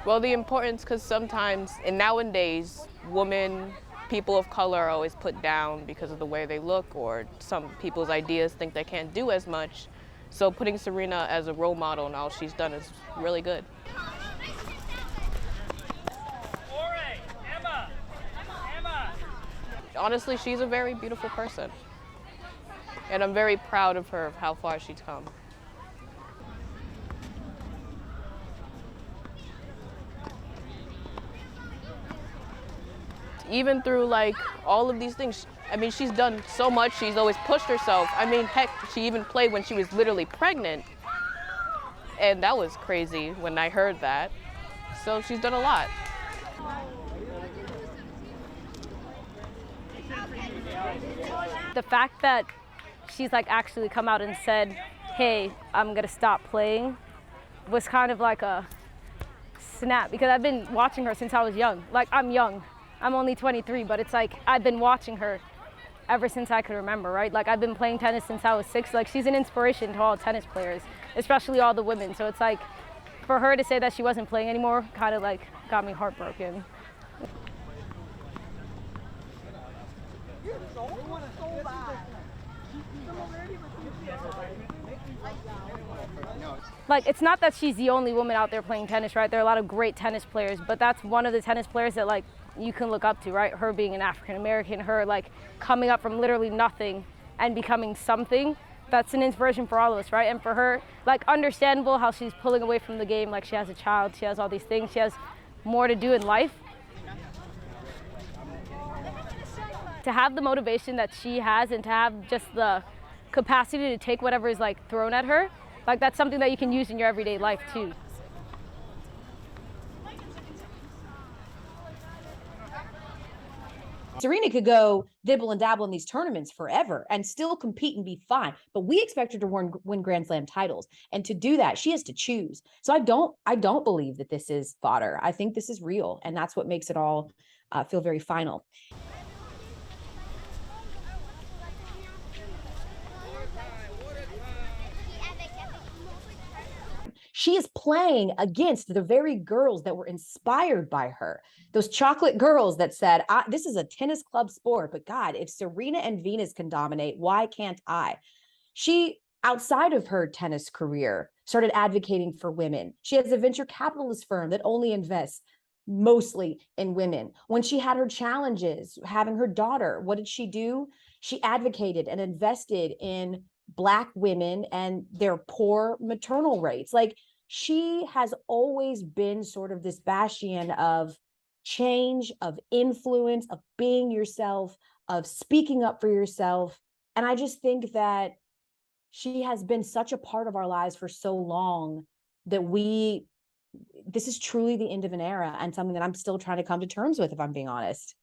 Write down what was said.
Well, the importance, because sometimes, and nowadays, women, people of color are always put down because of the way they look, or some people's ideas think they can't do as much. So putting Serena as a role model and all she's done is really good. Honestly, she's a very beautiful person. And I'm very proud of her, of how far she's come. Even through like all of these things, I mean, she's done so much. She's always pushed herself. I mean, heck, she even played when she was literally pregnant. And that was crazy when I heard that. So she's done a lot. The fact that she's like actually come out and said, hey, I'm gonna stop playing, was kind of like a snap, because I've been watching her since I was young. Like, I'm young, I'm only 23, but it's like I've been watching her ever since I could remember, right? Like, I've been playing tennis since I was 6. Like, she's an inspiration to all tennis players, especially all the women. So it's like, for her to say that she wasn't playing anymore kind of like got me heartbroken. Like, it's not that she's the only woman out there playing tennis, right? There are a lot of great tennis players, but that's one of the tennis players that, like, you can look up to, right? Her being an African American, her, like, coming up from literally nothing and becoming something. That's an inspiration for all of us, right? And for her, like, understandable how she's pulling away from the game, like, she has a child, she has all these things, she has more to do in life. To have the motivation that she has and to have just the capacity to take whatever is, like, thrown at her, like, that's something that you can use in your everyday life too. Serena could go dibble and dabble in these tournaments forever and still compete and be fine. But we expect her to win Grand Slam titles. And to do that, she has to choose. So I don't believe that this is fodder. I think this is real. And that's what makes it all feel very final. She is playing against the very girls that were inspired by her. Those chocolate girls that said, this is a tennis club sport, but God, if Serena and Venus can dominate, why can't I? She, outside of her tennis career, started advocating for women. She has a venture capitalist firm that only invests mostly in women. When she had her challenges, having her daughter, what did she do? She advocated and invested in Black women and their poor maternal rates. Like, she has always been sort of this bastion of change, of influence, of being yourself, of speaking up for yourself. And I just think that she has been such a part of our lives for so long that this is truly the end of an era, and something that I'm still trying to come to terms with, if I'm being honest.